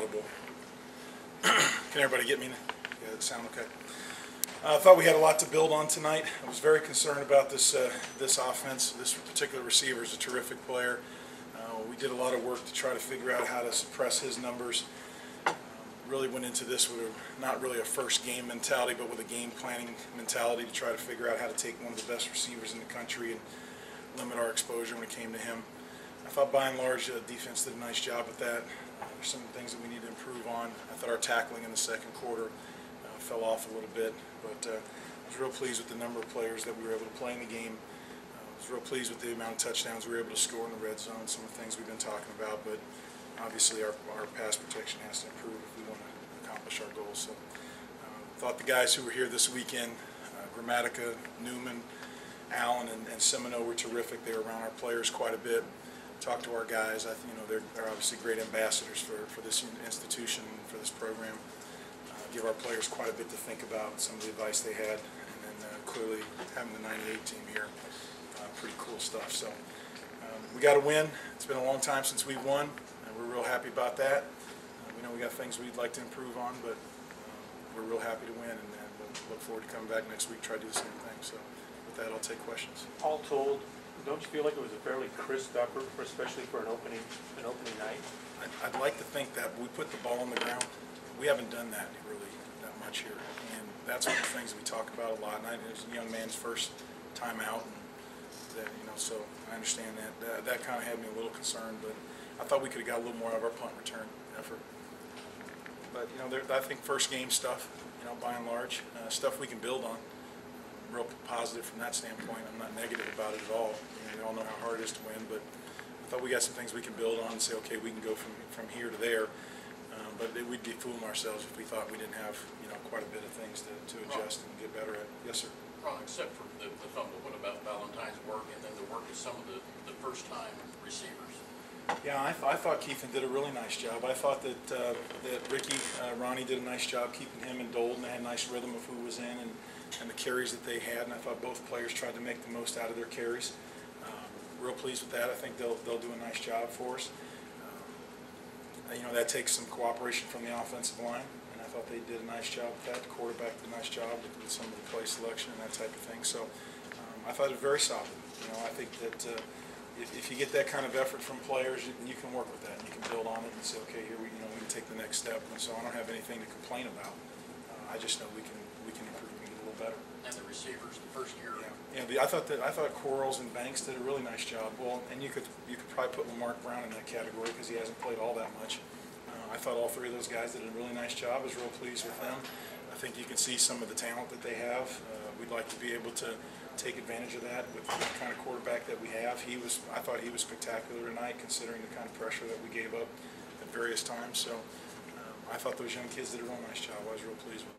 audible. Can everybody get me? Yeah, it sound okay? I thought we had a lot to build on tonight. I was very concerned about this offense. This particular receiver is a terrific player. We did a lot of work to try to figure out how to suppress his numbers. Really went into this with not really a first game mentality, but with a game planning mentality to try to figure out how to take one of the best receivers in the country and limit our exposure when it came to him. I thought by and large the defense did a nice job at that. There's some things that we need to improve on. I thought our tackling in the second quarter fell off a little bit, but I was real pleased with the number of players that we were able to play in the game. I was real pleased with the amount of touchdowns we were able to score in the red zone, some of the things we've been talking about, but obviously our pass protection has to improve if we want to accomplish our goals. So thought the guys who were here this weekend, Grammatica, Newman, Allen, and Semino were terrific. They were around our players quite a bit. Talked to our guys. They're obviously great ambassadors for this institution, for this program. Give our players quite a bit to think about, some of the advice they had, and then clearly having the 98 team here, pretty cool stuff. So we got to win. It's been a long time since we've won, and we're real happy about that. We know we got things we'd like to improve on, but we're real happy to win, and we'll look forward to coming back next week, try to do the same thing. So with that, I'll take questions. All told, don't you feel like it was a fairly crisp effort, especially for an opening night? I'd like to think that we put the ball on the ground. We haven't done that really that much here, and that's one of the things we talk about a lot. And it was a young man's first time out, and that, so I understand that. That kind of had me a little concerned, but I thought we could have got a little more out of our punt return effort. But I think first game stuff, by and large, stuff we can build on. I'm real positive from that standpoint. I'm not negative about it at all. We all know how hard it is to win, but I thought we got some things we can build on and say, okay, we can go from here to there. But we'd be fooling ourselves if we thought we didn't have quite a bit of things to adjust and get better at. Yes, sir. Ron, except for the fumble, what about Valentine's work and then the work of some of the first-time receivers? Yeah, I thought Keithan did a really nice job. I thought that Ricky, Ronnie did a nice job keeping him and Dolden. They had a nice rhythm of who was in and the carries that they had, and I thought both players tried to make the most out of their carries. Real pleased with that. I think they'll do a nice job for us. That takes some cooperation from the offensive line, and I thought they did a nice job with that. The quarterback did a nice job with some of the play selection and that type of thing. So I thought it was very solid. I think that if you get that kind of effort from players, you can work with that. And you can build on it and say, okay, here we can take the next step. And so I don't have anything to complain about. I just know we can improve and get a little better. And the receivers, the first year. Yeah. I thought Quarles and Banks did a really nice job. Well, and you could probably put Lamark Brown in that category because he hasn't played all that much. I thought all three of those guys did a really nice job. I was real pleased with them. I think you can see some of the talent that they have. We'd like to be able to take advantage of that with the kind of quarterback that we have. I thought he was spectacular tonight, considering the kind of pressure that we gave up at various times. So I thought those young kids did a real nice job. I was real pleased with them.